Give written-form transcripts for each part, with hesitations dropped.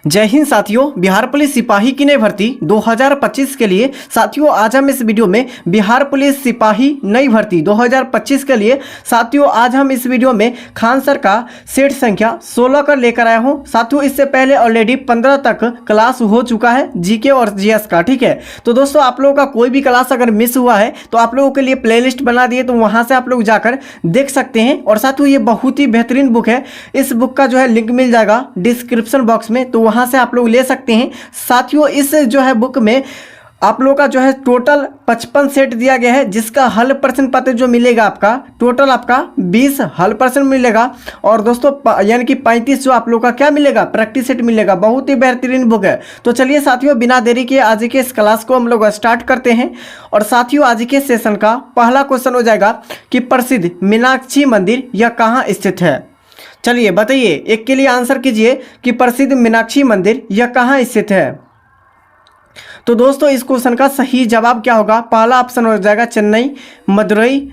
जय हिंद साथियों। बिहार पुलिस सिपाही की नई भर्ती 2025 के लिए साथियों आज हम इस वीडियो में बिहार पुलिस सिपाही नई भर्ती 2025 के लिए साथियों आज हम इस वीडियो में खान सर का सेट संख्या 16 का लेकर आया हूं। साथियों इससे पहले ऑलरेडी 15 तक क्लास हो चुका है जीके और जीएस का, ठीक है। तो दोस्तों आप लोगों का कोई भी क्लास अगर मिस हुआ है तो आप लोगों के लिए प्लेलिस्ट बना दिए, तो वहां से आप लोग जाकर देख सकते हैं। और साथियों ये बहुत ही बेहतरीन बुक है, इस बुक का जो है लिंक मिल जाएगा डिस्क्रिप्शन बॉक्स में, तो वहां से आप लोग ले सकते हैं। साथियों इस जो है बुक में आप लोगों का जो है टोटल 55 सेट दिया गया है, जिसका हल प्रश्न पत्र जो मिलेगा आपका टोटल आपका 20 हल प्रश्न मिलेगा। और दोस्तों यानी कि 35 जो आप लोगों का क्या मिलेगा प्रैक्टिस सेट मिलेगा। बहुत ही बेहतरीन बुक है। तो चलिए साथियों बिना देरी के आज के इस क्लास को हम लोग स्टार्ट करते हैं। और साथियों आज के सेशन का पहला क्वेश्चन हो जाएगा कि प्रसिद्ध मीनाक्षी मंदिर यह कहाँ स्थित है। चलिए बताइए, एक के लिए आंसर कीजिए कि प्रसिद्ध मीनाक्षी मंदिर यह कहाँ स्थित है। तो दोस्तों इस क्वेश्चन का सही जवाब क्या होगा, पहला ऑप्शन हो जाएगा चेन्नई, मदुरई,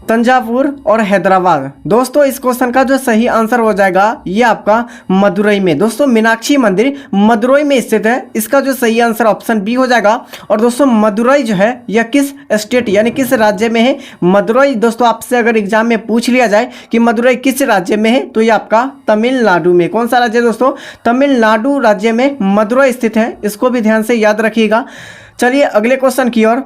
तंजावुर और हैदराबाद। दोस्तों इस क्वेश्चन का जो सही आंसर हो जाएगा ये आपका मदुरई में। दोस्तों मीनाक्षी मंदिर मदुरई में स्थित है, इसका जो सही आंसर ऑप्शन बी हो जाएगा। और दोस्तों मदुरई जो है यह किस स्टेट यानी किस राज्य में है। मदुरई दोस्तों आपसे अगर एग्जाम में पूछ लिया जाए कि मदुरई किस राज्य में है तो ये आपका तमिलनाडु में। कौन सा राज्य दोस्तों, तमिलनाडु राज्य में मदुरई स्थित है, इसको भी ध्यान से याद रखिएगा। चलिए अगले क्वेश्चन की ओर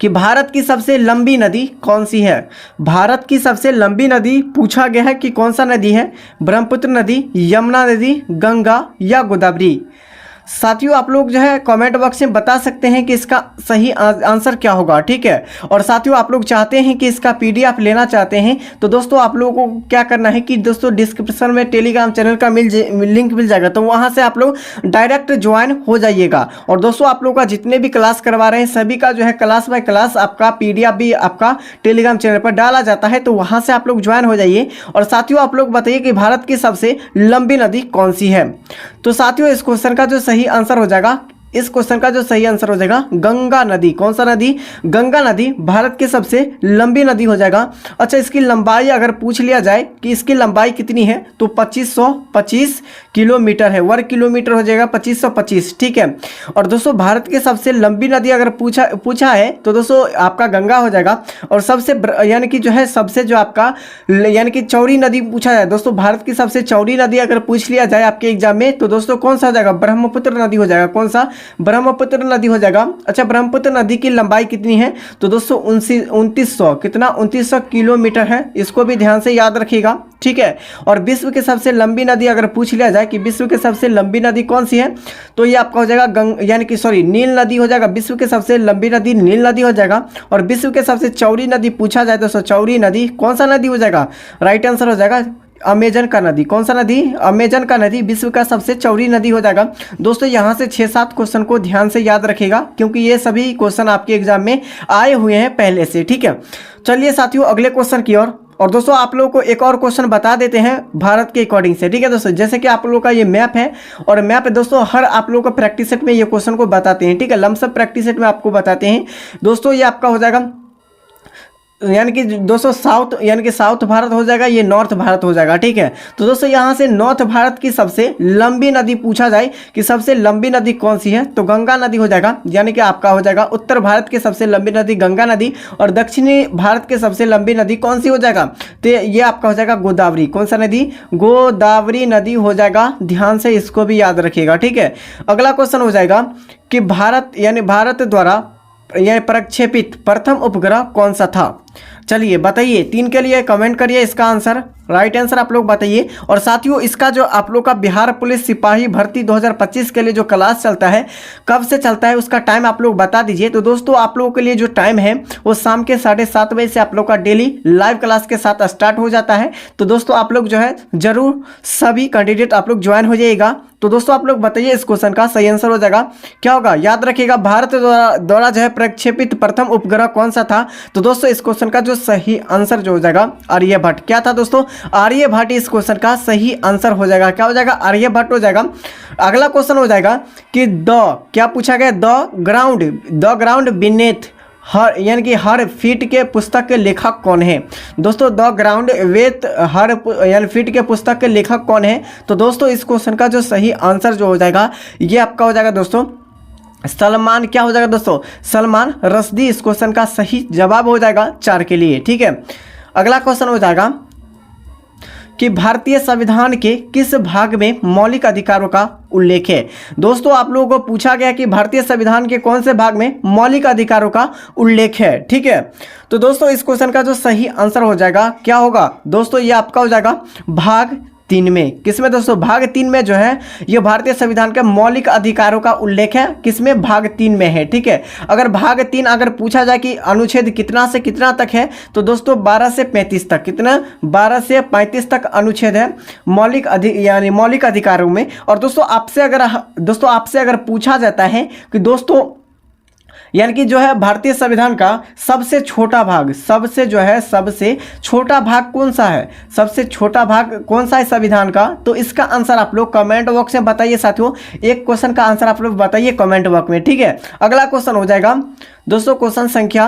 कि भारत की सबसे लंबी नदी कौन सी है। भारत की सबसे लंबी नदी पूछा गया है कि कौन सा नदी है, ब्रह्मपुत्र नदी, यमुना नदी, गंगा या गोदावरी। साथियों आप लोग जो है कमेंट बॉक्स में बता सकते हैं कि इसका सही आंसर क्या होगा, ठीक है। और साथियों आप लोग चाहते हैं कि इसका पीडीएफ लेना चाहते हैं तो दोस्तों आप लोगों को क्या करना है कि दोस्तों डिस्क्रिप्शन में टेलीग्राम चैनल का लिंक मिल जाएगा, तो वहां से आप लोग डायरेक्ट ज्वाइन हो जाइएगा। और दोस्तों आप लोग का जितने भी क्लास करवा रहे हैं सभी का जो है क्लास बाय क्लास आपका पीडीएफ भी आपका टेलीग्राम चैनल पर डाला जाता है, तो वहां से आप लोग ज्वाइन हो जाइए। और साथियों आप लोग बताइए कि भारत की सबसे लंबी नदी कौन सी है। तो साथियों इस क्वेश्चन का जो सही आंसर हो जाएगा, इस क्वेश्चन का जो सही आंसर हो जाएगा गंगा नदी। कौन सा नदी, गंगा नदी भारत की सबसे लंबी नदी हो जाएगा। अच्छा इसकी लंबाई अगर पूछ लिया जाए कि इसकी लंबाई कितनी है तो 2525 किलोमीटर है, वर्ग किलोमीटर हो जाएगा 2525, ठीक है। और दोस्तों भारत की सबसे लंबी नदी अगर पूछा है तो दोस्तों आपका गंगा हो जाएगा। और सबसे यानी कि जो है सबसे जो आपका यानी कि चौड़ी नदी पूछा जाए दोस्तों, भारत की सबसे चौड़ी नदी अगर पूछ लिया जाए आपके एग्जाम में तो दोस्तों कौन सा हो जाएगा, ब्रह्मपुत्र नदी हो जाएगा। कौन सा, ब्रह्मपुत्र नदी हो जाएगा। अच्छा ब्रह्मपुत्र नदी की लंबाई कितनी है तो दोस्तों 2900 कितना 2900 किलोमीटर है, इसको भी ध्यान से याद रखिएगा, ठीक है। और विश्व की सबसे लंबी नदी अगर पूछ लिया जाए कि विश्व की सबसे लंबी नदी कौन सी है तो ये आपका हो जाएगा यानी कि नील नदी हो जाएगा। विश्व की सबसे लंबी नदी नील नदी हो जाएगा। और विश्व के सबसे चौड़ी नदी पूछा जाए दोस्तों चौड़ी नदी कौन सा नदी हो जाएगा, राइट आंसर हो जाएगा अमेजन का नदी। कौन सा नदी, अमेजन का नदी विश्व का सबसे चौड़ी नदी हो जाएगा। दोस्तों यहाँ से 6-7 क्वेश्चन को ध्यान से याद रखिएगा क्योंकि ये सभी क्वेश्चन आपके एग्जाम में आए हुए हैं पहले से, ठीक है। चलिए साथियों अगले क्वेश्चन की ओर। और दोस्तों आप लोगों को एक और क्वेश्चन बता देते हैं भारत के अकॉर्डिंग से, ठीक है दोस्तों। जैसे कि आप लोगों का ये मैप है और मैप दोस्तों हर आप लोगों को प्रैक्टिस सेट में ये क्वेश्चन को बताते हैं, ठीक है। लमसम प्रैक्टिस सेट में आपको बताते हैं दोस्तों। ये आपका हो जाएगा यानी कि दोस्तों साउथ यानी कि साउथ भारत हो जाएगा, ये नॉर्थ भारत हो जाएगा, ठीक है। तो दोस्तों यहाँ से नॉर्थ भारत की सबसे लंबी नदी पूछा जाए कि सबसे लंबी नदी कौन सी है तो गंगा नदी हो जाएगा, यानी कि आपका हो जाएगा उत्तर भारत की सबसे लंबी नदी गंगा नदी। और दक्षिणी भारत की सबसे लंबी नदी कौन सी हो जाएगा तो ये आपका हो जाएगा गोदावरी। कौन सा नदी, गोदावरी नदी हो जाएगा, ध्यान से इसको भी याद रखिएगा, ठीक है। अगला क्वेश्चन हो जाएगा कि भारत द्वारा यह प्रक्षेपित प्रथम उपग्रह कौन सा था। चलिए बताइए, 3 के लिए कमेंट करिए इसका आंसर, राइट आंसर आप लोग बताइए। और साथियों इसका जो आप लोग का बिहार पुलिस सिपाही भर्ती 2025 के लिए जो क्लास चलता है कब से चलता है उसका टाइम आप लोग बता दीजिए। तो दोस्तों आप लोगों के लिए जो टाइम है वो शाम के 7:30 बजे से आप लोग का डेली लाइव क्लास के साथ स्टार्ट हो जाता है। तो दोस्तों आप लोग जो है जरूर सभी कैंडिडेट आप लोग ज्वाइन हो जाइएगा। तो दोस्तों आप लोग बताइए इस क्वेश्चन का सही आंसर हो जाएगा क्या होगा, याद रखिएगा भारत द्वारा जो है प्रक्षेपित प्रथम उपग्रह कौन सा था। तो दोस्तों इस क्वेश्चन का जो सही आंसर जो हो जाएगा आर्यभट्ट। क्या था दोस्तों, आर्यभट्ट इस क्वेश्चन का सही आंसर हो जाएगा। क्या हो जाएगा, आर्यभट्ट हो जाएगा। अगला क्वेश्चन हो जाएगा कि क्या पूछा गया, द ग्राउंड बीनेथ हर यानी कि हर फीट के पुस्तक के लेखक कौन है? दोस्तों द ग्राउंड वेथ हर यानी फीट के पुस्तक के लेखक कौन है? तो दोस्तों इस क्वेश्चन का जो सही आंसर जो हो जाएगा ये आपका हो जाएगा दोस्तों सलमान, क्या हो जाएगा दोस्तों? सलमान रश्दी इस क्वेश्चन का सही जवाब हो जाएगा 4 के लिए। ठीक है, अगला क्वेश्चन हो जाएगा कि भारतीय संविधान के किस भाग में मौलिक अधिकारों का उल्लेख है? दोस्तों आप लोगों को पूछा गया कि भारतीय संविधान के कौन से भाग में मौलिक अधिकारों का उल्लेख है। ठीक है, तो दोस्तों इस क्वेश्चन का जो सही आंसर हो जाएगा क्या होगा दोस्तों? ये आपका हो जाएगा भाग 3 में। किसमें दोस्तों? भाग 3 में जो है ये भारतीय संविधान के मौलिक अधिकारों का उल्लेख है। किसमें? भाग 3 में है। ठीक है, अगर भाग 3 अगर पूछा जाए कि अनुच्छेद कितना से कितना तक है तो दोस्तों 12 से 35 तक। कितना? 12 से 35 तक अनुच्छेद है यानी मौलिक अधिकारों में। और दोस्तों आपसे अगर पूछा जाता है कि दोस्तों यानी कि जो है भारतीय संविधान का सबसे छोटा भाग, सबसे छोटा भाग कौन सा है? सबसे छोटा भाग कौन सा है संविधान का? तो इसका आंसर आप लोग कमेंट बॉक्स में बताइए साथियों। एक क्वेश्चन का आंसर आप लोग बताइए कमेंट बॉक्स में। ठीक है, अगला क्वेश्चन हो जाएगा दोस्तों क्वेश्चन संख्या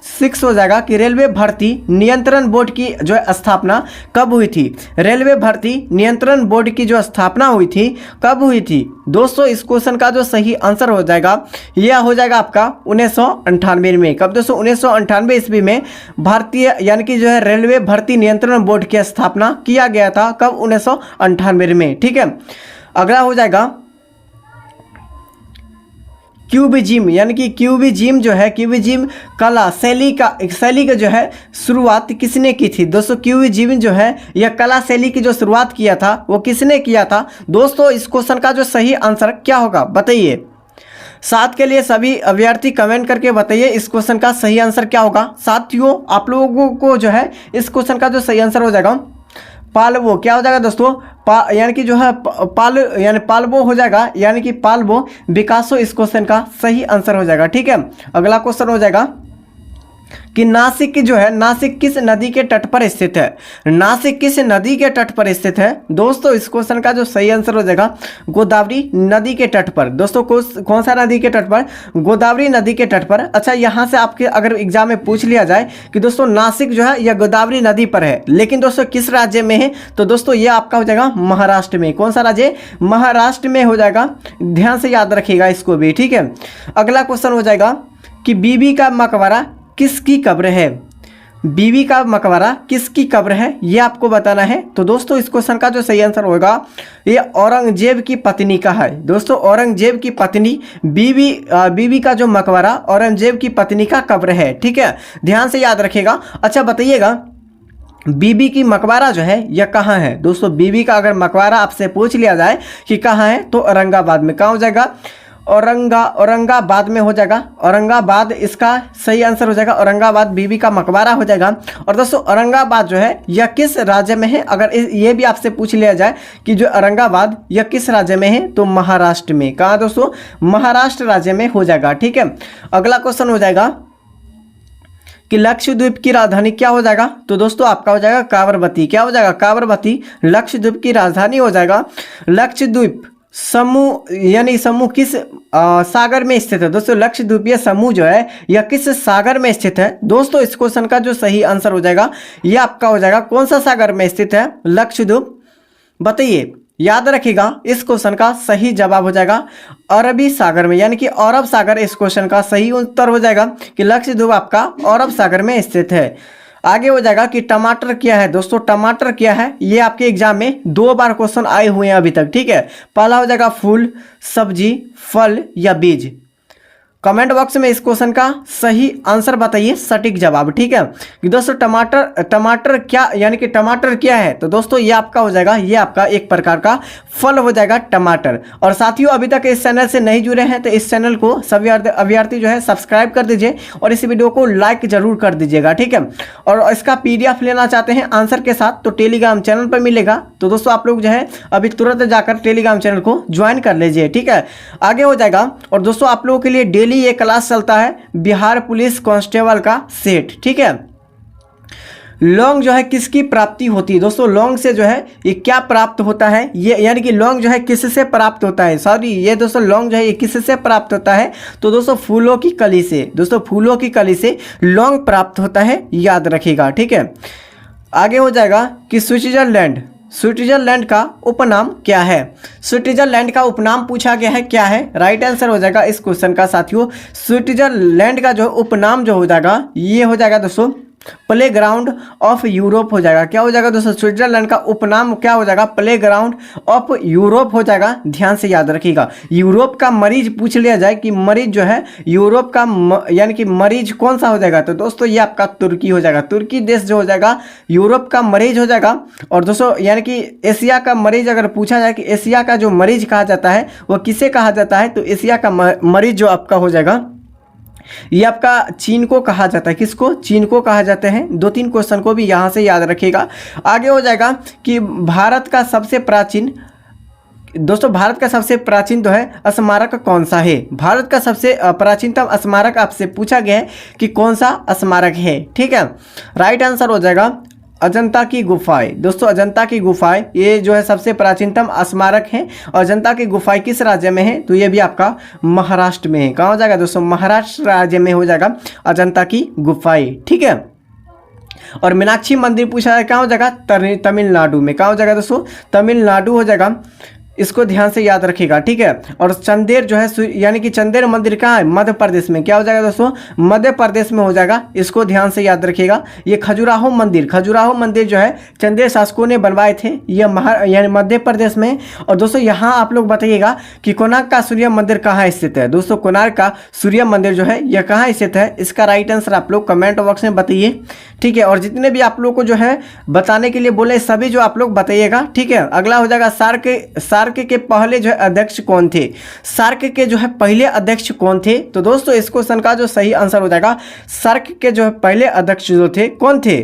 6 हो जाएगा कि रेलवे भर्ती नियंत्रण बोर्ड की जो स्थापना कब हुई थी? रेलवे भर्ती नियंत्रण बोर्ड की जो स्थापना हुई थी कब हुई थी? दोस्तों इस क्वेश्चन का जो सही आंसर हो जाएगा यह हो जाएगा आपका 1998 में। कब दोस्तों? 1998 ईस्वी में भारतीय यानी कि जो है रेलवे भर्ती नियंत्रण बोर्ड की स्थापना किया गया था। कब? 1998 में। ठीक है, अगला हो जाएगा क्यूबिज्म, यानी कि क्यूबिज्म जो है क्यूबिज्म कला शैली का जो है शुरुआत किसने की थी? दोस्तों क्यूबिज्म जो है यह कला शैली की जो शुरुआत किया था वो किसने किया था? दोस्तों इस क्वेश्चन का जो सही आंसर क्या होगा बताइए। 7 के लिए सभी अभ्यर्थी कमेंट करके बताइए इस क्वेश्चन का सही आंसर क्या होगा। साथियों आप लोगों को जो है इस क्वेश्चन का जो सही आंसर हो जाएगा पाल्वो, क्या हो जाएगा दोस्तों? यानी कि जो है पाल्वो हो जाएगा, यानी कि पाल्वो विकासो इस क्वेश्चन का सही आंसर हो जाएगा। ठीक है, अगला क्वेश्चन हो जाएगा कि नासिक जो है नासिक किस नदी के तट पर स्थित है? नासिक किस नदी के तट पर स्थित है? दोस्तों इस क्वेश्चन का जो सही आंसर हो जाएगा गोदावरी नदी के तट पर। दोस्तों कौन सा नदी के तट पर? गोदावरी नदी के तट पर। अच्छा, यहाँ से आपके अगर एग्जाम में पूछ लिया जाए कि दोस्तों नासिक जो है यह गोदावरी नदी पर है, लेकिन दोस्तों किस राज्य में है? तो दोस्तों ये आपका हो जाएगा महाराष्ट्र में। कौन सा राज्य? महाराष्ट्र में हो जाएगा। ध्यान से याद रखिएगा इसको भी। ठीक है, अगला क्वेश्चन हो जाएगा कि बीबी का मकबरा किसकी कब्र है? बीबी का मकबरा किसकी कब्र है ये आपको बताना है। तो दोस्तों इस क्वेश्चन का जो सही आंसर होगा ये औरंगजेब की पत्नी का है। दोस्तों औरंगजेब की पत्नी बीबी का जो मकबरा औरंगजेब की पत्नी का कब्र है। ठीक है, ध्यान से याद रखिएगा। अच्छा बताइएगा बीबी की मकबरा जो है यह कहाँ है? दोस्तों बीबी का अगर मकबरा आपसे पूछ लिया जाए कि कहाँ है तो औरंगाबाद में। कहाँ हो जाएगा? औरंगाबाद में हो जाएगा। औरंगाबाद इसका सही आंसर हो जाएगा। औरंगाबाद बीबी का मकबरा हो जाएगा। और दोस्तों औरंगाबाद जो है यह किस राज्य में है? अगर ये भी आपसे पूछ लिया जाए कि जो औरंगाबाद यह किस राज्य में है तो महाराष्ट्र में। कहाँ दोस्तों? महाराष्ट्र राज्य में हो जाएगा। ठीक है, अगला क्वेश्चन हो जाएगा कि लक्षद्वीप की राजधानी क्या हो जाएगा? तो दोस्तों आपका हो जाएगा कावरवती। क्या हो जाएगा? कावरवती लक्षद्वीप की राजधानी हो जाएगा। लक्षद्वीप समूह यानी समूह किस सागर में स्थित है? दोस्तों लक्षद्वीपीय समूह जो है यह किस सागर में स्थित है? दोस्तों इस क्वेश्चन का जो सही आंसर हो जाएगा ये आपका हो जाएगा कौन सा सागर में स्थित है? लक्षद्वीप। बताइए, याद रखिएगा इस क्वेश्चन का सही जवाब हो जाएगा अरबी सागर में, यानी कि अरब सागर इस क्वेश्चन का सही उत्तर हो जाएगा कि लक्षद्वीप आपका अरब सागर में स्थित है। आगे हो जाएगा कि टमाटर क्या है? दोस्तों टमाटर क्या है ये आपके एग्जाम में 2 बार क्वेश्चन आए हुए हैं अभी तक। ठीक है, पहला हो जाएगा फूल, सब्जी, फल या बीज। कमेंट बॉक्स में इस क्वेश्चन का सही आंसर बताइए, सटीक जवाब। ठीक है कि दोस्तों टमाटर क्या यानी कि टमाटर क्या है? तो दोस्तों ये आपका हो जाएगा ये आपका एक प्रकार का फल हो जाएगा टमाटर। और साथियों अभी तक इस चैनल से नहीं जुड़े हैं तो इस चैनल को सभी अभ्यर्थी जो है सब्सक्राइब कर दीजिए और इस वीडियो को लाइक जरूर कर दीजिएगा। ठीक है, और इसका PDF लेना चाहते हैं आंसर के साथ तो टेलीग्राम चैनल पर मिलेगा। तो दोस्तों आप लोग जो है अभी तुरंत जाकर टेलीग्राम चैनल को ज्वाइन कर लीजिए। ठीक है, आगे हो जाएगा। और दोस्तों आप लोगों के लिए डेली ये क्लास चलता है बिहार पुलिस कांस्टेबल का सेट। ठीक है, लौंग जो है किसकी प्राप्ति होती है? दोस्तों लौंग से जो है ये क्या प्राप्त होता है? ये यानी कि लौंग जो है किससे प्राप्त होता है? सॉरी, ये दोस्तों लौंग जो है ये किससे प्राप्त होता है? तो दोस्तों फूलों की कली से। दोस्तों फूलों की कली से लौंग प्राप्त होता है, याद रखिएगा, ठीक है। आगे हो जाएगा कि स्विट्जरलैंड का उपनाम क्या है? स्विट्जरलैंड का उपनाम पूछा गया है, क्या है? राइट आंसर हो जाएगा इस क्वेश्चन का साथियों, स्विट्जरलैंड का जो उपनाम जो हो जाएगा ये हो जाएगा दोस्तों प्ले ग्राउंड ऑफ यूरोप हो जाएगा। क्या हो जाएगा दोस्तों? स्विट्जरलैंड का उपनाम क्या हो जाएगा? प्ले ग्राउंड ऑफ यूरोप हो जाएगा। ध्यान से याद रखिएगा। यूरोप का मरीज पूछ लिया जाए कि मरीज जो है यूरोप का यानी कि मरीज कौन सा हो जाएगा? तो दोस्तों ये आपका तुर्की हो जाएगा। तुर्की देश जो हो जाएगा यूरोप का मरीज हो जाएगा। और दोस्तों यानी कि एशिया का मरीज अगर पूछा जाए कि एशिया का जो मरीज कहा जाता है वो किसे कहा जाता है? तो एशिया का मरीज जो आपका हो जाएगा ये आपका चीन को कहा जाता है। किसको? चीन को कहा जाते हैं। 2-3 क्वेश्चन को भी यहाँ से याद रखिएगा। आगे हो जाएगा कि भारत का सबसे प्राचीन जो है स्मारक कौन सा है? भारत का सबसे प्राचीनतम स्मारक आपसे पूछा गया है कि कौन सा स्मारक है, ठीक है। राइट आंसर हो जाएगा अजंता की गुफाएं। दोस्तों अजंता की गुफाएं ये जो है सबसे प्राचीनतम स्मारक है। अजंता की गुफाएं किस राज्य में है? तो ये भी आपका महाराष्ट्र में है। कहाँ हो जाएगा दोस्तों? महाराष्ट्र राज्य में हो जाएगा अजंता की गुफाएं, ठीक है। और मीनाक्षी मंदिर पूछा है, कहाँ हो जाएगा? तमिलनाडु में। कहाँ हो जाएगा दोस्तों? तमिलनाडु हो जाएगा। इसको ध्यान से याद रखिएगा, ठीक है। और चंदेर जो है यानी कि चंदेर मंदिर कहाँ है? मध्य प्रदेश में। क्या हो जाएगा दोस्तों? मध्य प्रदेश में हो जाएगा। इसको ध्यान से याद रखिएगा। ये खजुराहो मंदिर जो है चंदेर शासकों ने बनवाए थे, ये यानी मध्य प्रदेश में। और दोस्तों यहाँ आप लोग बताइएगा कि कोणार्क का सूर्य मंदिर कहाँ स्थित है? दोस्तों कोणार्क का सूर्य मंदिर जो है यह कहाँ स्थित है? इसका राइट आंसर आप लोग कमेंट बॉक्स में बताइए, ठीक है। और जितने भी आप लोग को जो है बताने के लिए बोले सभी जो आप लोग बताइएगा, ठीक है। अगला हो जाएगा सार्क के पहले जो है अध्यक्ष कौन थे? सार्क के जो है पहले अध्यक्ष कौन थे? तो दोस्तों इस क्वेश्चन का जो सही आंसर हो जाएगा सार्क के जो है पहले अध्यक्ष जो थे कौन थे?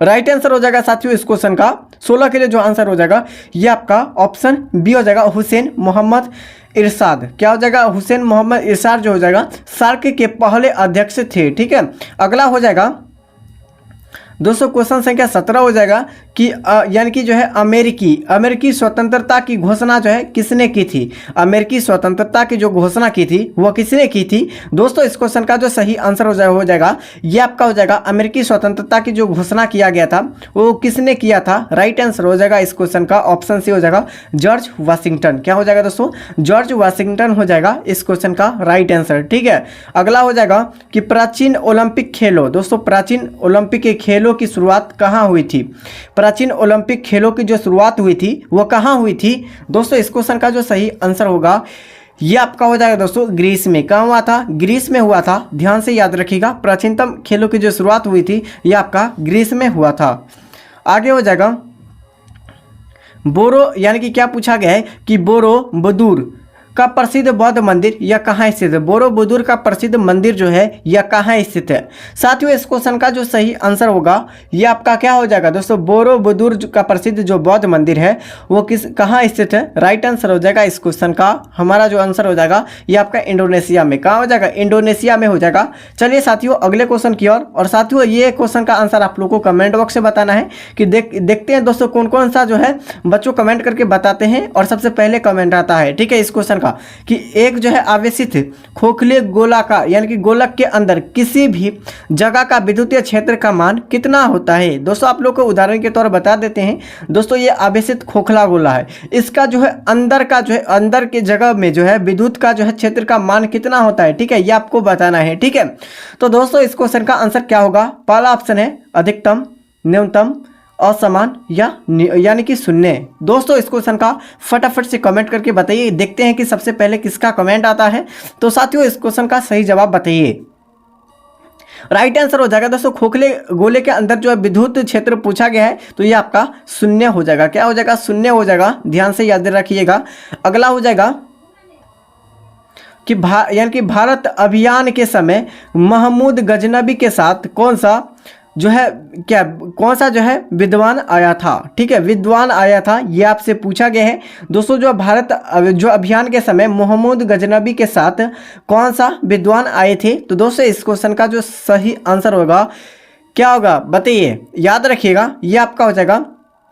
राइट आंसर हो जाएगा साथियों इस क्वेश्चन का 16 के लिए जो आंसर हो जाएगा ये आपका ऑप्शन बी हो जाएगा, हुसैन मोहम्मद इरशाद। क्या हो जाएगा? हुसैन मोहम्मद इरशाद जो हो जाएगा सार्क के पहले अध्यक्ष थे, ठीक है। अगला हो जाएगा दोस्तों क्वेश्चन संख्या 17 हो जाएगा कि यानी कि जो है अमेरिकी स्वतंत्रता की घोषणा जो है किसने की थी? अमेरिकी स्वतंत्रता की जो घोषणा की थी वो किसने की थी? दोस्तों इस क्वेश्चन का जो सही आंसर हो जाएगा ये आपका हो जाएगा अमेरिकी स्वतंत्रता की जो घोषणा किया गया था वो किसने किया था? राइट आंसर हो जाएगा इस क्वेश्चन का ऑप्शन सी हो जाएगा जॉर्ज वाशिंगटन। क्या हो जाएगा दोस्तों? जॉर्ज वाशिंगटन हो जाएगा इस क्वेश्चन का राइट आंसर, ठीक है। अगला हो जाएगा कि प्राचीन ओलंपिक खेलों। दोस्तों प्राचीन ओलंपिक के खेलों की शुरुआत कहाँ हुई थी? प्राचीन ओलंपिक खेलों की जो शुरुआत हुई थी वो कहाँ हुई थी? दोस्तों इस क्वेश्चन का जो सही आंसर होगा ये आपका हो जाएगा दोस्तों ग्रीस में। कहाँ हुआ था? ग्रीस में हुआ था। ध्यान से याद रखिएगा प्राचीनतम खेलों की जो शुरुआत हुई थी ये आपका ग्रीस में हुआ था। आगे हो जाएगा बोरो यानी कि क्या पूछा गया है कि बोरोबुदुर का प्रसिद्ध बौद्ध मंदिर यह कहाँ स्थित है? बोरोबुदुर का प्रसिद्ध मंदिर जो है यह कहाँ स्थित है? साथियों इस क्वेश्चन का जो सही आंसर होगा ये आपका क्या हो जाएगा दोस्तों? बोरोबुदुर का प्रसिद्ध जो बौद्ध मंदिर है वो कहाँ स्थित है? राइट आंसर हो जाएगा इस क्वेश्चन का हमारा जो आंसर हो जाएगा ये आपका इंडोनेशिया में। कहाँ हो जाएगा? इंडोनेशिया में हो जाएगा। चलिए साथियों अगले क्वेश्चन की ओर। और साथियों ये क्वेश्चन का आंसर आप लोग को कमेंट बॉक्स से बताना है कि देखते हैं दोस्तों कौन कौन सा जो है बच्चों कमेंट करके बताते हैं। और सबसे पहले कमेंट आता है, ठीक है, इस क्वेश्चन कि एक जो है आवेशित खोखले गोलाकार यानी कि गोलक के अंदर किसी भी जगह का विद्युतीय क्षेत्र का मान कितना होता है? दोस्तों आप लोग को उदाहरण के तौर बता देते हैं। दोस्तों ये आवेशित खोखला गोला है, इसका जो है अंदर के जगह में जो है विद्युत का जो है क्षेत्र का मान कितना होता है, ठीक है, ये आपको बताना है, ठीक है। तो दोस्तों इस क्वेश्चन का आंसर क्या होगा? पहला ऑप्शन है अधिकतम, न्यूनतम, असमान यानी कि शून्य। दोस्तों इस क्वेश्चन का फटाफट से कमेंट करके बताइए। देखते हैं कि सबसे पहले किसका कमेंट आता है। तो साथियों इस क्वेश्चन का सही जवाब बताइए। राइट आंसर हो जाएगा दोस्तों खोखले गोले के अंदर जो है विद्युत क्षेत्र पूछा गया है तो ये आपका शून्य हो जाएगा। क्या हो जाएगा? शून्य हो जाएगा। ध्यान से याद रखिएगा। अगला हो जाएगा कि यानी कि भारत अभियान के समय महमूद गजनबी के साथ कौन सा जो है विद्वान आया था, ठीक है, विद्वान आया था, ये आपसे पूछा गया है। दोस्तों जो भारत जो अभियान के समय महमूद गजनबी के साथ कौन सा विद्वान आए थे? तो दोस्तों इस क्वेश्चन का जो सही आंसर होगा क्या होगा बताइए, याद रखिएगा। ये आपका हो जाएगा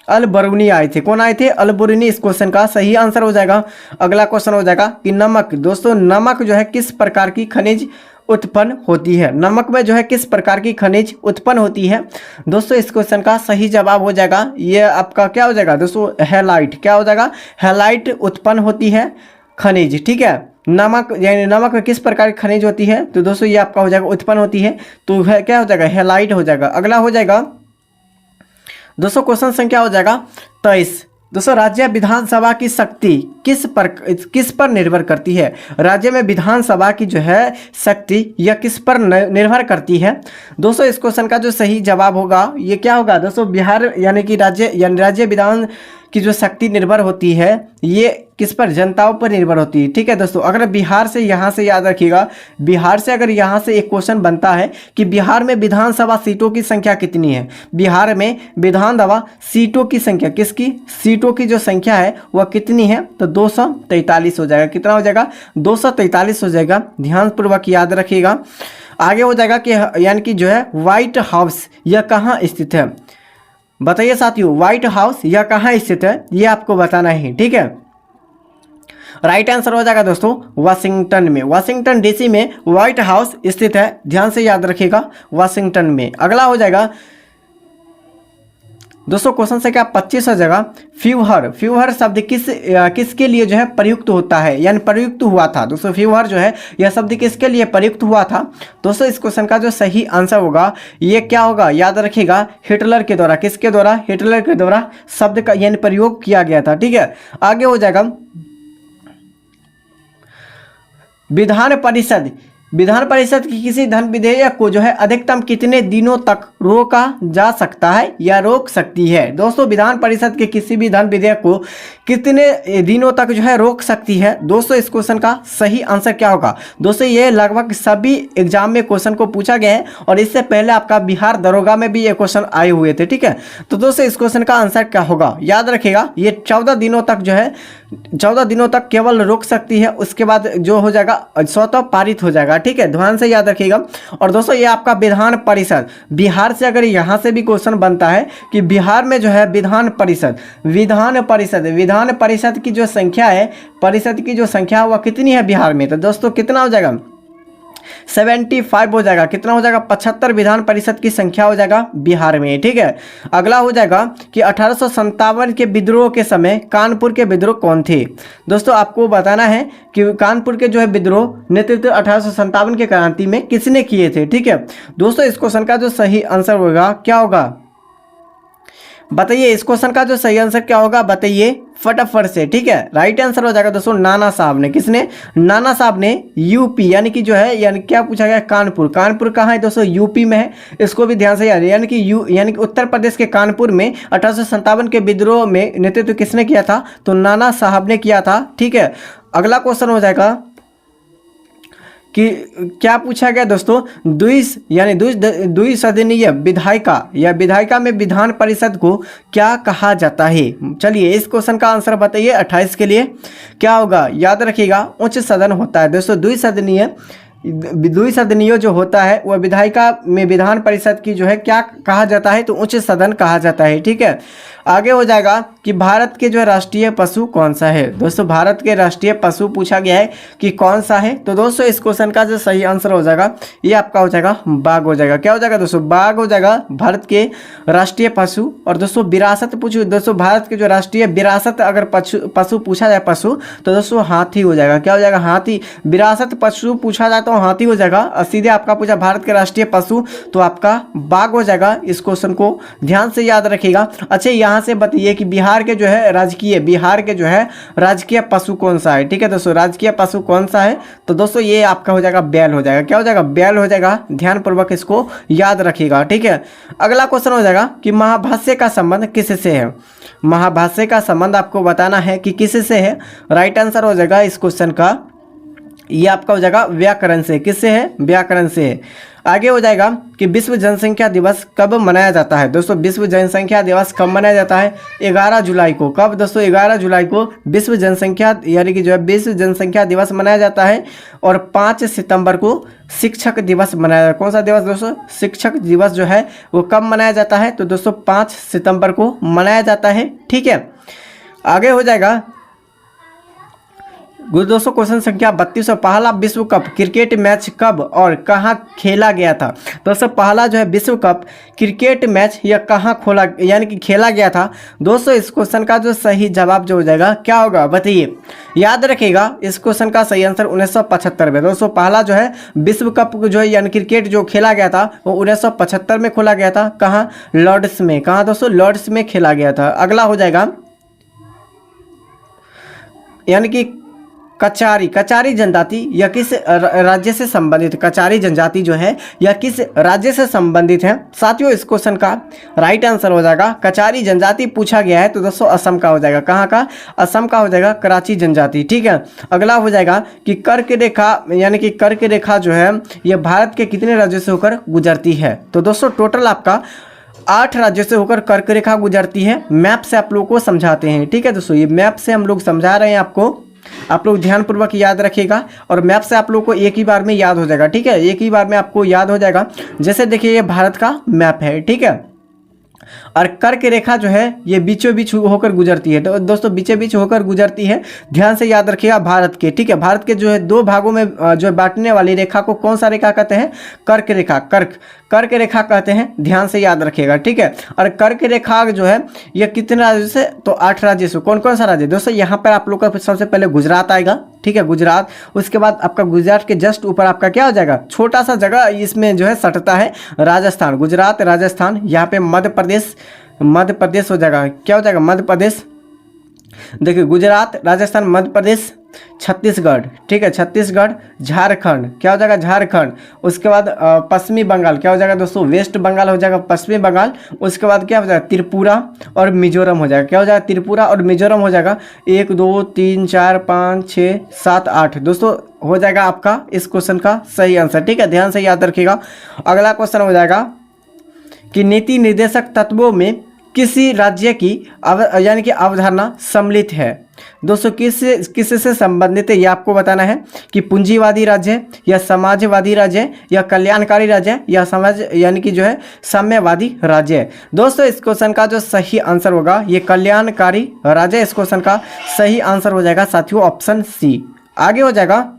अल बरूनी आए थे। कौन आए थे? अल बरूनी। इस क्वेश्चन का सही आंसर हो जाएगा। अगला क्वेश्चन हो जाएगा कि नमक, दोस्तों नमक जो है किस प्रकार की खनिज उत्पन्न होती है? नमक में जो है किस प्रकार की खनिज उत्पन्न होती है? दोस्तों इस क्वेश्चन का सही जवाब हो जाएगा, ये आपका क्या हो जाएगा दोस्तों? हैलाइट। क्या हो जाएगा? हैलाइट उत्पन्न होती है खनिज, ठीक है। नमक यानी नमक में किस प्रकार की खनिज होती है? तो दोस्तों ये आपका हो जाएगा उत्पन्न होती है, तो है क्या हो जाएगा? हैलाइट हो जाएगा। अगला हो जाएगा दोस्तों क्वेश्चन संख्या हो जाएगा 23। दोस्तों राज्य विधानसभा की शक्ति किस पर निर्भर करती है? राज्य में विधानसभा की जो है शक्ति यह किस पर निर्भर करती है? दोस्तों इस क्वेश्चन का जो सही जवाब होगा ये क्या होगा दोस्तों? बिहार यानी कि राज्य विधान की जो शक्ति निर्भर होती है ये किस पर? जनताओं पर निर्भर होती है, ठीक है दोस्तों। अगर बिहार से यहाँ से याद रखिएगा, बिहार से अगर यहाँ से एक क्वेश्चन बनता है कि बिहार में विधानसभा सीटों की संख्या कितनी है? बिहार में विधानसभा सीटों की संख्या, किसकी? सीटों की जो संख्या है वह कितनी है? तो 243 हो जाएगा। कितना हो जाएगा? 243 हो जाएगा। ध्यानपूर्वक याद रखिएगा। आगे हो जाएगा कि यानी कि जो है व्हाइट हाउस यह कहाँ स्थित है? बताइए साथियों, व्हाइट हाउस यह कहाँ स्थित है? ये आपको बताना है, ठीक है। राइट आंसर हो जाएगा दोस्तों वाशिंगटन में, वाशिंगटन डीसी में व्हाइट हाउस स्थित है। ध्यान से याद रखिएगा, वाशिंगटन में। अगला हो जाएगा दोस्तों क्वेश्चन से क्या 25 हो जाएगा। फ्यूहर, फ्यूहर शब्द किसके लिए जो है प्रयुक्त होता है, यानी प्रयुक्त हुआ था? दोस्तों फ्यूहर जो है यह शब्द किसके लिए प्रयुक्त हुआ था? दोस्तों इस क्वेश्चन का जो सही आंसर होगा ये क्या होगा? याद रखिएगा, हिटलर के द्वारा। किसके द्वारा? हिटलर के द्वारा शब्द का यानी प्रयोग किया गया था, ठीक है। आगे हो जाएगा विधान परिषद की किसी धन विधेयक को जो है अधिकतम कितने दिनों तक रोका जा सकता है या रोक सकती है? दोस्तों विधान परिषद के किसी भी धन विधेयक को कितने दिनों तक जो है रोक सकती है? दोस्तों इस क्वेश्चन का सही आंसर क्या होगा? दोस्तों ये लगभग सभी एग्जाम में क्वेश्चन को पूछा गया है और इससे पहले आपका बिहार दरोगा में भी ये क्वेश्चन आए हुए थे, ठीक है। तो दोस्तों इस क्वेश्चन का आंसर क्या होगा? याद रखिएगा, ये 14 दिनों तक जो है 14 दिनों तक केवल रोक सकती है, उसके बाद जो हो जाएगा स्वतः पारित हो जाएगा, ठीक है। ध्यान से याद रखिएगा। और दोस्तों ये आपका विधान परिषद, बिहार से अगर यहाँ से भी क्वेश्चन बनता है कि बिहार में जो है विधान परिषद की जो संख्या है, परिषद की जो संख्या वह कितनी है बिहार में? तो दोस्तों कितना हो जाएगा? 75 हो जाएगा। कितना हो जाएगा? 75 विधान परिषद की संख्या हो जाएगा बिहार में, ठीक है। अगला हो जाएगा कि 1857 के विद्रोह के समय कानपुर के विद्रोह कौन थे? दोस्तों आपको बताना है कि कानपुर के जो है विद्रोह नेतृत्व 1857 के क्रांति में किसने किए थे, ठीक है। दोस्तों इस क्वेश्चन का जो सही आंसर होगा क्या होगा बताइए? इस क्वेश्चन का जो सही आंसर क्या होगा बताइए फटाफट से, ठीक है। राइट आंसर हो जाएगा दोस्तों नाना साहब ने। किसने? नाना साहब ने यूपी यानी कि जो है यानी क्या पूछा गया? कानपुर। कानपुर कहाँ है दोस्तों? यूपी में है। इसको भी ध्यान से याद यानी कि उत्तर प्रदेश के कानपुर में 1857 के विद्रोह में नेतृत्व किसने किया था? तो नाना साहब ने किया था, ठीक है। अगला क्वेश्चन हो जाएगा कि क्या पूछा गया दोस्तों? द्विसदनीय विधायिका या विधायिका में विधान परिषद को क्या कहा जाता है? चलिए इस क्वेश्चन का आंसर बताइए 28 के लिए क्या होगा? याद रखिएगा उच्च सदन होता है दोस्तों। द्विसदनीय जो होता है वह विधायिका में विधान परिषद की जो है क्या कहा जाता है? तो उच्च सदन कहा जाता है, ठीक है। आगे हो जाएगा कि भारत के जो है राष्ट्रीय पशु कौन सा है? दोस्तों भारत के राष्ट्रीय पशु पूछा गया है कि कौन सा है? तो दोस्तों इस क्वेश्चन का जो सही आंसर हो जाएगा ये आपका हो जाएगा बाघ हो जाएगा। क्या हो जाएगा दोस्तों? बाघ हो जाएगा भारत के राष्ट्रीय पशु। और दोस्तों विरासत पूछो, दोस्तों भारत के जो राष्ट्रीय विरासत अगर पशु पूछा जाए पशु तो दोस्तों हाथी हो जाएगा। क्या हो जाएगा? हाथी। विरासत पशु पूछा जाए तो हाथी हो जाएगा। और सीधे आपका पूछा भारत के राष्ट्रीय पशु तो आपका बाघ हो जाएगा। इस क्वेश्चन को ध्यान से याद रखिएगा। अच्छा यहाँ से बताइए कि बिहार के जो है राजकीय पशु कौन सा है, ठीक है दोस्तों। राजकीय पशु कौन सा है? तो दोस्तों ये आपका हो जाएगा बैल हो जाएगा। क्या हो जाएगा? बैल हो जाएगा। ध्यानपूर्वक इसको याद रखिएगा, ठीक है। अगला क्वेश्चन हो जाएगा कि महाभाष्य का संबंध किससे है? महाभाष्य का संबंध आपको बताना है कि किससे है। राइट आंसर हो जाएगा इस क्वेश्चन का ये आपका हो जाएगा व्याकरण से। किससे है? व्याकरण से है। आगे हो जाएगा कि विश्व जनसंख्या दिवस कब मनाया जाता है। दोस्तों विश्व जनसंख्या दिवस कब मनाया जाता है? 11 जुलाई को। कब दोस्तों? 11 जुलाई को विश्व जनसंख्या यानी कि जो है विश्व जनसंख्या दिवस मनाया जाता है। और 5 सितंबर को शिक्षक दिवस मनाया जाता है। कौन सा दिवस दोस्तों? शिक्षक दिवस जो है वो कब मनाया जाता है? तो दोस्तों 5 सितंबर को मनाया जाता है। ठीक है, आगे हो जाएगा दोस्तों क्वेश्चन संख्या 32। पहला विश्व कप क्रिकेट मैच कब और कहां खेला गया था? दोस्तों पहला जो है विश्व कप क्रिकेट मैच या कहां खोला यानी कि खेला गया था? दोस्तों इस क्वेश्चन का जो सही जवाब जो हो जाएगा क्या होगा बताइए? याद रखिएगा इस क्वेश्चन का सही आंसर 1975 में। दोस्तों पहला जो है विश्व कप जो है यानी क्रिकेट जो खेला गया था वो 1975 में खोला गया था। कहाँ? लॉर्ड्स में। कहाँ दोस्तों? लॉर्ड्स में खेला गया था। अगला हो जाएगा यानी कि कचारी जनजाति या किस राज्य से संबंधित? कचारी जनजाति जो है या किस राज्य से संबंधित है? साथियों इस क्वेश्चन का राइट आंसर हो जाएगा कचारी जनजाति पूछा गया है तो दोस्तों असम का हो जाएगा। कहाँ का? असम का हो जाएगा कराची जनजाति। ठीक है, अगला हो जाएगा कि कर्क रेखा यानी कि कर्क रेखा जो है यह भारत के कितने राज्यों से होकर गुजरती है? तो दोस्तों टोटल आपका 8 राज्यों से होकर कर्क रेखा गुजरती है। मैप से आप लोगों को समझाते हैं। ठीक है दोस्तों, ये मैप से हम लोग समझा रहे हैं आपको, आप लोग ध्यानपूर्वक याद रखिएगा और मैप से आप लोग को एक ही बार में याद हो जाएगा। ठीक है, एक ही बार में आपको याद हो जाएगा। जैसे देखिए ये भारत का मैप है। ठीक है, और कर्क रेखा जो है ये बीचों बीच होकर गुजरती है। तो दोस्तों बीचों बीच होकर गुजरती है, ध्यान से याद रखिएगा भारत के। ठीक है, भारत के जो है 2 भागों में जो बांटने वाली रेखा को कौन सा रेखा कहते हैं? कर्क रेखा। कर्क रेखा कहते हैं, ध्यान से याद रखिएगा। ठीक है, और कर्क रेखा जो है ये कितने राज्यों से? तो 8 राज्य से। कौन कौन सा राज्य? दोस्तों यहाँ पर आप लोग का सबसे पहले गुजरात आएगा। ठीक है, गुजरात। उसके बाद आपका गुजरात के जस्ट ऊपर आपका क्या हो जाएगा? छोटा सा जगह इसमें जो है सटता है राजस्थान। गुजरात राजस्थान, यहाँ पे मध्य प्रदेश हो जाएगा। क्या हो जाएगा? मध्य प्रदेश। देखिए गुजरात राजस्थान मध्य प्रदेश छत्तीसगढ़। ठीक है, छत्तीसगढ़ झारखंड। क्या हो जाएगा? झारखंड। उसके बाद पश्चिमी बंगाल। क्या हो जाएगा दोस्तों? वेस्ट बंगाल हो जाएगा, पश्चिमी बंगाल। उसके बाद क्या हो जाएगा? त्रिपुरा और मिजोरम हो जाएगा। क्या हो जाएगा? त्रिपुरा और मिजोरम हो जाएगा। 1 2 3 4 5 6 7 8 दोस्तों हो जाएगा आपका इस क्वेश्चन का सही आंसर। ठीक है, ध्यान से याद रखिएगा। अगला क्वेश्चन हो जाएगा कि नीति निर्देशक तत्वों में किसी राज्य की यानी कि अवधारणा सम्मिलित है? दोस्तों किससे संबंधित है ये आपको बताना है कि पूंजीवादी राज्य है या समाजवादी राज्य है या कल्याणकारी राज्य है या समाज यानी कि जो है साम्यवादी राज्य है। दोस्तों इस क्वेश्चन का जो सही आंसर होगा ये कल्याणकारी राज्य। इस क्वेश्चन का सही आंसर हो जाएगा साथियों ऑप्शन सी। आगे हो जाएगा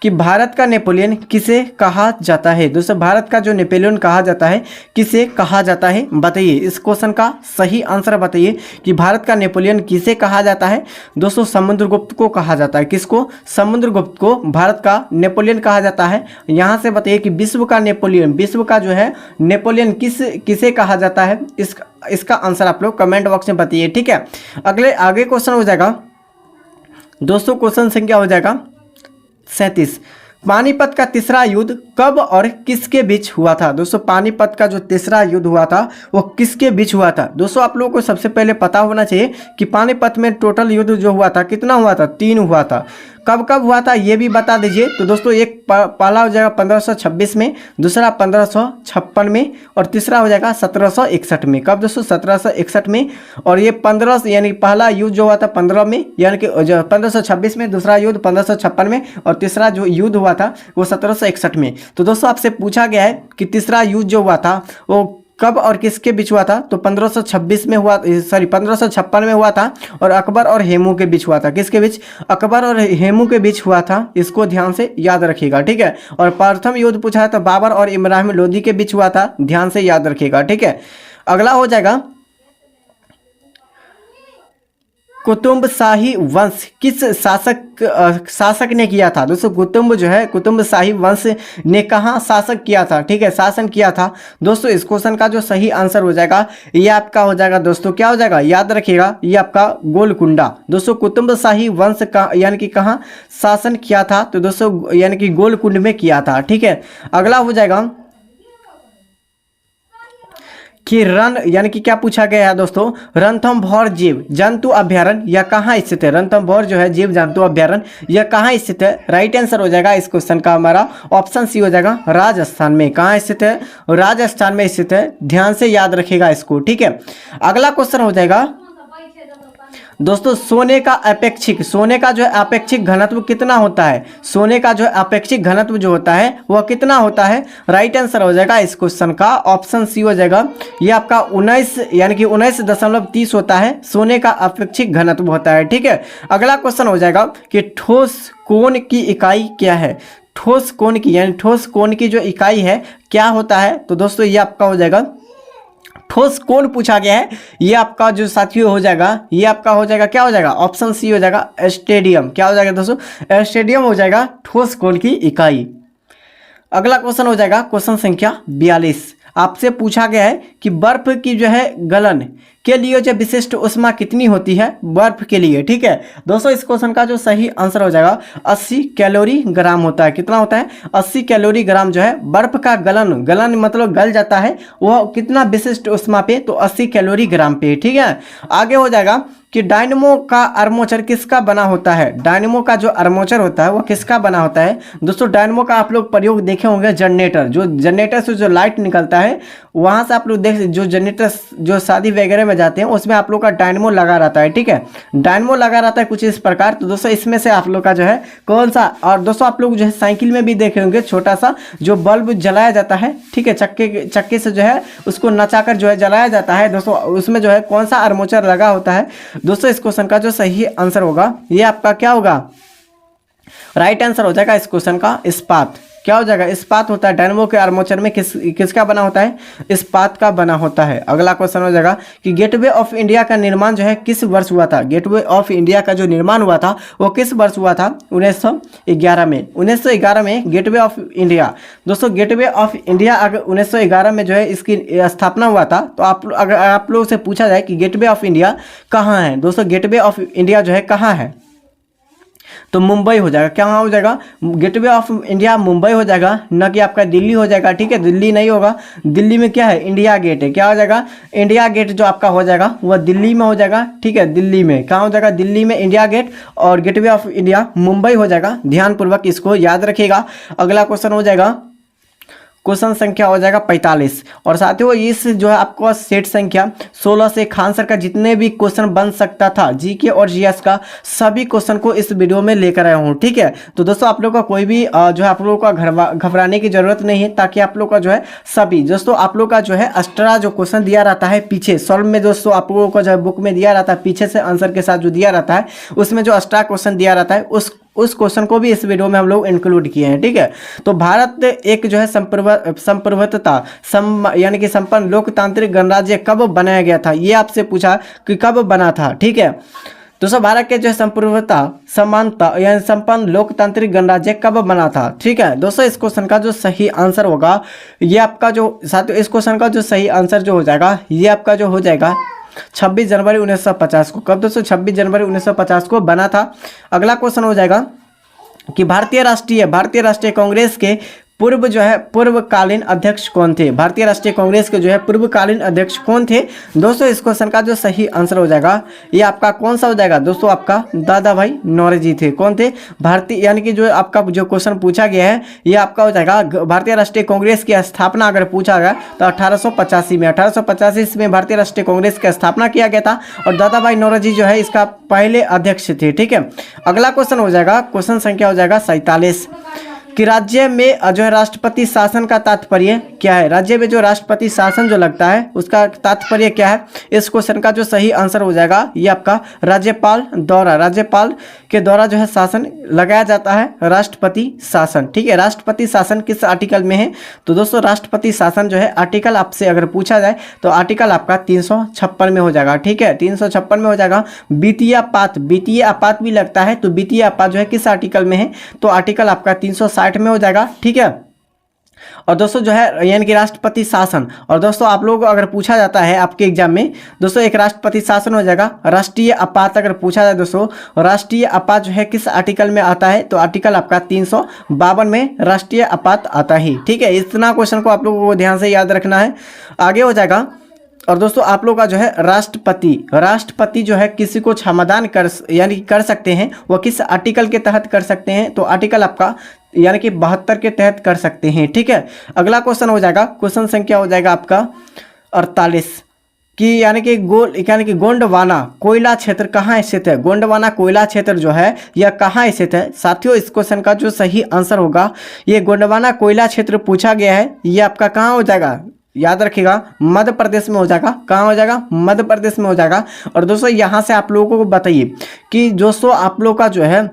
कि भारत का नेपोलियन किसे कहा जाता है? दोस्तों भारत का जो नेपोलियन कहा जाता है किसे कहा जाता है बताइए? इस क्वेश्चन का सही आंसर बताइए कि भारत का नेपोलियन किसे कहा जाता है? दोस्तों समुद्रगुप्त को कहा जाता है। किसको? समुद्रगुप्त को भारत का नेपोलियन कहा जाता है। यहाँ से बताइए कि विश्व का नेपोलियन, विश्व का जो है नेपोलियन किसे कहा जाता है? इसका आंसर आप लोग कमेंट बॉक्स में बताइए। ठीक है, आगे क्वेश्चन हो जाएगा दोस्तों, क्वेश्चन संख्या हो जाएगा 37। पानीपत का तीसरा युद्ध कब और किसके बीच हुआ था? दोस्तों पानीपत का जो तीसरा युद्ध हुआ था वो किसके बीच हुआ था? दोस्तों आप लोगों को सबसे पहले पता होना चाहिए कि पानीपत में टोटल युद्ध जो हुआ था कितना हुआ था? 3 हुआ था। कब हुआ था ये भी बता दीजिए। तो दोस्तों एक पहला हो जाएगा 1526 में, दूसरा 1556 में और तीसरा हो जाएगा 1761 में। कब दोस्तों? 1761 में। और ये 15 यानी पहला युद्ध जो हुआ था 15 में यानी कि 1526 में, दूसरा युद्ध 1556 में और तीसरा जो युद्ध हुआ था वो 1761 में। तो दोस्तों आपसे पूछा गया है कि तीसरा युद्ध जो हुआ था वो कब और किसके बीच हुआ था? तो 1526 में हुआ, 1556 में हुआ था और अकबर और हेमू के बीच हुआ था। किसके बीच? अकबर और हेमू के बीच हुआ था। इसको ध्यान से याद रखिएगा। ठीक है, और प्रथम युद्ध पूछा है तो बाबर और इब्राहिम लोदी के बीच हुआ था। ध्यान से याद रखिएगा। ठीक है, अगला हो जाएगा कुतुब शाही वंश किस शासक ने किया था? दोस्तों कुतुब जो है कुतुब शाही वंश ने कहाँ शासक किया था? ठीक है, शासन किया था। दोस्तों इस क्वेश्चन का जो सही आंसर हो जाएगा ये आपका हो जाएगा दोस्तों, क्या हो जाएगा? याद रखिएगा, ये आपका गोलकुंडा। दोस्तों कुतुब शाही वंश का यानी कि कहाँ शासन किया था? तो दोस्तों यानी कि गोलकुंड में किया था। ठीक है, अगला हो जाएगा कि रण यानी कि क्या पूछा गया है दोस्तों, रणथंभौर जीव जंतु अभ्यारण्य यह कहाँ स्थित है। रणथंभौर जो है जीव जंतु अभ्यारण्य यह कहाँ स्थित है। राइट आंसर हो जाएगा इस क्वेश्चन का हमारा ऑप्शन सी हो जाएगा, राजस्थान में। कहाँ स्थित है, राजस्थान में स्थित है। ध्यान से याद रखिएगा इसको, ठीक है। अगला क्वेश्चन हो जाएगा दोस्तों, सोने का जो है अपेक्षिक घनत्व कितना होता है। सोने का जो है अपेक्षिक घनत्व जो होता है वह कितना होता है। राइट आंसर हो जाएगा इस क्वेश्चन का ऑप्शन सी हो जाएगा, ये आपका 19 यानी कि 19.30 होता है सोने का अपेक्षिक घनत्व होता है, ठीक है। अगला क्वेश्चन हो जाएगा कि ठोस कोण की इकाई क्या है। ठोस कोण की यानी ठोस कोण की जो इकाई है क्या होता है। तो दोस्तों ये आपका हो जाएगा ठोस कोण पूछा गया है, ये आपका जो साथियों हो जाएगा, ये आपका हो जाएगा क्या हो जाएगा, ऑप्शन सी हो जाएगा स्टेडियम। क्या हो जाएगा दोस्तों, स्टेडियम हो जाएगा ठोस कोण की इकाई। अगला क्वेश्चन हो जाएगा क्वेश्चन संख्या 42। आपसे पूछा गया है कि बर्फ की जो है गलन के लिए जो विशिष्ट ऊष्मा कितनी होती है बर्फ के लिए, ठीक है। दोस्तों इस क्वेश्चन का जो सही आंसर हो जाएगा 80 कैलोरी ग्राम होता है। कितना होता है, 80 कैलोरी ग्राम जो है बर्फ का गलन मतलब गल जाता है, वह कितना विशिष्ट ऊष्मा पे, तो 80 कैलोरी ग्राम पे, ठीक है। आगे हो जाएगा कि डायनेमो का आर्मेचर किसका बना होता है। डायनेमो का जो आर्मेचर होता है वो किसका बना होता है। दोस्तों डायनेमो का आप लोग प्रयोग देखे होंगे, जनरेटर से जो लाइट निकलता है वहां से आप लोग देख, जो जनरेटर जो शादी वगैरह में जाते हैं उसमें आप लोग का डायनेमो लगा रहता है, ठीक है। डायनेमो लगा रहता है कुछ इस प्रकार। तो दोस्तों इसमें से आप लोग का जो है कौन सा, और दोस्तों आप लोग जो है साइकिल में भी देखे होंगे छोटा सा जो बल्ब जलाया जाता है, ठीक है, चक्के से जो है उसको नचाकर जो है जलाया जाता है। दोस्तों उसमें जो है कौन सा आर्मेचर लगा होता है। दोस्तों इस क्वेश्चन का जो सही आंसर होगा ये आपका क्या होगा, राइट आंसर हो जाएगा इस क्वेश्चन का इस्पात। क्या हो जाएगा, इस्पात होता है। डायनेमो के आर्मेचर में किसका बना होता है, इस्पात का बना होता है। अगला क्वेश्चन हो जाएगा कि गेटवे ऑफ इंडिया का निर्माण जो है किस वर्ष हुआ था। गेटवे ऑफ इंडिया का जो निर्माण हुआ था वो किस वर्ष हुआ था, 1911 में। 1911 में गेटवे ऑफ इंडिया। दोस्तों गेटवे ऑफ इंडिया अगर 1911 में जो है इसकी स्थापना हुआ था, तो अगर आप लोगों से पूछा जाए कि गेटवे ऑफ इंडिया कहाँ है, दोस्तों गेटवे ऑफ इंडिया जो है कहाँ है, तो मुंबई हो जाएगा। क्या हो जाएगा, गेटवे ऑफ इंडिया मुंबई हो जाएगा, न कि आपका दिल्ली हो जाएगा, ठीक है। दिल्ली नहीं होगा, दिल्ली में क्या है, इंडिया गेट है। क्या हो जाएगा, इंडिया गेट जो आपका हो जाएगा वह दिल्ली में हो जाएगा, ठीक है। दिल्ली में कहाँ हो जाएगा, दिल्ली में इंडिया गेट, और गेटवे ऑफ इंडिया मुंबई हो जाएगा। ध्यानपूर्वक इसको याद रखिएगा। अगला क्वेश्चन हो जाएगा क्वेश्चन संख्या हो जाएगा 45। और साथियों इस जो है आपको सेट संख्या 16 से खान सर का जितने भी क्वेश्चन बन सकता था जीके और जीएस का, सभी क्वेश्चन को इस वीडियो में लेकर आया हूँ, ठीक है। तो दोस्तों आप लोग का कोई भी जो है आप लोगों का घबराने की जरूरत नहीं है, ताकि आप लोग का जो है सभी दोस्तों आप लोग का जो है एक्स्ट्रा जो क्वेश्चन दिया रहता है पीछे सॉल्व में, दोस्तों आप लोगों को जो है बुक में दिया रहता है पीछे से आंसर के साथ जो दिया रहता है, उसमें जो एक्स्ट्रा क्वेश्चन दिया रहता है उस क्वेश्चन को भी इस वीडियो में हम लोग इंक्लूड किए हैं, ठीक है। तो भारत एक जो है संप्रभुता यानी कि संपन्न लोकतांत्रिक गणराज्य कब बनाया गया था, ये आपसे पूछा कि कब बना था, ठीक है। दोस्तों भारत के जो है संप्रभुता समानता यानी संपन्न लोकतांत्रिक गणराज्य कब बना था, ठीक है। दोस्तों इस क्वेश्चन का जो सही आंसर होगा ये आपका जो साथियों इस क्वेश्चन का जो सही आंसर जो हो जाएगा ये आपका जो हो जाएगा 26 जनवरी 1950 को। कब दोस्तों, 26 जनवरी 1950 को बना था। अगला क्वेश्चन हो जाएगा कि भारतीय राष्ट्रीय कांग्रेस के पूर्वकालीन अध्यक्ष कौन थे। भारतीय राष्ट्रीय कांग्रेस के जो है पूर्वकालीन अध्यक्ष कौन थे। दोस्तों इस क्वेश्चन का जो सही आंसर हो जाएगा ये आपका कौन सा हो जाएगा, दोस्तों आपका दादा भाई नौरोजी थे। कौन थे, भारतीय यानी कि जो आपका जो क्वेश्चन पूछा गया है ये आपका हो जाएगा भारतीय राष्ट्रीय कांग्रेस की स्थापना अगर पूछा गया तो 1885 में 1885 में भारतीय राष्ट्रीय कांग्रेस की स्थापना किया गया था, और दादा भाई नौरोजी जो है इसका पहले अध्यक्ष थे, ठीक है। अगला क्वेश्चन हो जाएगा क्वेश्चन संख्या हो जाएगा 47 कि राज्य में जो है राष्ट्रपति शासन का तात्पर्य क्या है। राज्य में जो राष्ट्रपति शासन जो लगता है उसका तात्पर्य क्या है। इस क्वेश्चन का जो सही आंसर हो जाएगा ये आपका राज्यपाल के द्वारा जो है शासन लगाया जाता है, राष्ट्रपति शासन, ठीक है। राष्ट्रपति शासन किस आर्टिकल में है, तो दोस्तों राष्ट्रपति शासन जो है आर्टिकल आपसे अगर पूछा जाए तो आर्टिकल आपका 356 में हो जाएगा, ठीक है। 356 में हो जाएगा। वित्तीय आपात भी लगता है, तो वित्तीय आपात जो है किस आर्टिकल में है, तो आर्टिकल आपका 360 में हो जाएगा, ठीक है। और दोस्तों जो है यानी कि राष्ट्रपति शासन, और दोस्तों आप लोग अगर पूछा जाता है आपके एग्जाम में दोस्तों एक राष्ट्रपति शासन हो जाएगा। राष्ट्रीय आपात अगर पूछा जाए दोस्तों, राष्ट्रीय आपात जो है किस आर्टिकल में आता है, तो आर्टिकल आपका 352 में राष्ट्रीय आपात आता है, ठीक है। इतना क्वेश्चन को आप लोगों को ध्यान से याद रखना है। आगे हो जाएगा और दोस्तों आप लोग का जो है राष्ट्रपति जो है किसी को क्षमादान कर सकते हैं, वो किस आर्टिकल के तहत कर सकते हैं, तो आर्टिकल आपका यानी कि 72 के तहत कर सकते हैं। ठीक है, अगला क्वेश्चन हो जाएगा, क्वेश्चन संख्या हो जाएगा आपका 48 कि यानी कि गोंडवाना कोयला क्षेत्र कहाँ स्थित है। गोंडवाना कोयला क्षेत्र जो है यह कहाँ स्थित है। साथियों इस क्वेश्चन का जो सही आंसर होगा, ये गोंडवाना कोयला क्षेत्र पूछा गया है, ये आपका कहाँ हो जाएगा, याद रखिएगा मध्य प्रदेश में हो जाएगा। कहाँ हो जाएगा, मध्य प्रदेश में हो जाएगा। और दोस्तों यहाँ से आप लोगों को बताइए कि दोस्तों आप लोग का जो है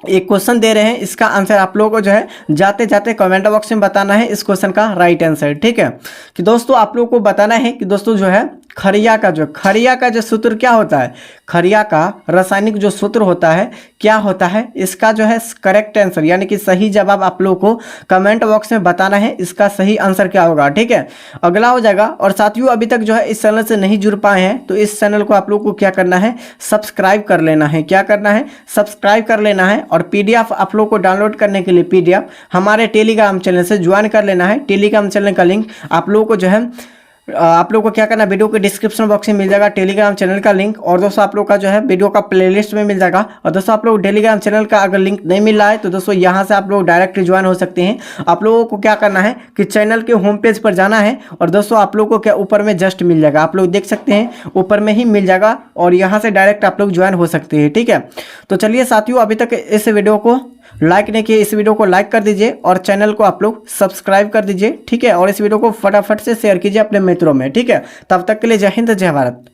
एक क्वेश्चन दे रहे हैं, इसका आंसर आप लोगों को जो है जाते जाते कमेंट बॉक्स में बताना है इस क्वेश्चन का राइट आंसर। ठीक है, कि दोस्तों आप लोगों को बताना है कि दोस्तों जो है खरिया का जो सूत्र क्या होता है, खरिया का रासायनिक जो सूत्र होता है क्या होता है, इसका जो है करेक्ट आंसर यानी कि सही जवाब आप लोगों को कमेंट बॉक्स में बताना है, इसका सही आंसर क्या होगा। ठीक है, अगला हो जाएगा। और साथियों अभी तक जो है इस चैनल से नहीं जुड़ पाए हैं तो इस चैनल को आप लोग को क्या करना है, सब्सक्राइब कर लेना है। क्या करना है, सब्सक्राइब कर लेना है। और पीडीएफ आप लोग को डाउनलोड करने के लिए पीडीएफ हमारे टेलीग्राम चैनल से ज्वाइन कर लेना है। टेलीग्राम चैनल का लिंक आप लोगों को जो है आप लोग को क्या करना है, वीडियो के डिस्क्रिप्शन बॉक्स में मिल जाएगा टेलीग्राम चैनल का लिंक। और दोस्तों आप लोग का जो है वीडियो का प्लेलिस्ट में मिल जाएगा। और दोस्तों आप लोग टेलीग्राम चैनल का अगर लिंक नहीं मिल रहा है तो दोस्तों यहाँ से आप लोग डायरेक्ट ज्वाइन हो सकते हैं। आप लोगों को क्या करना है कि चैनल के होम पेज पर जाना है और दोस्तों आप लोग को क्या ऊपर में जस्ट मिल जाएगा, आप लोग देख सकते हैं ऊपर में ही मिल जाएगा और यहाँ से डायरेक्ट आप लोग ज्वाइन हो सकते हैं। ठीक है, तो चलिए साथियों अभी तक इस वीडियो को लाइक नहीं किए, इस वीडियो को लाइक कर दीजिए और चैनल को आप लोग सब्सक्राइब कर दीजिए। ठीक है, और इस वीडियो को फटाफट से शेयर कीजिए अपने मित्रों में। ठीक है, तब तक के लिए जय हिंद जय भारत।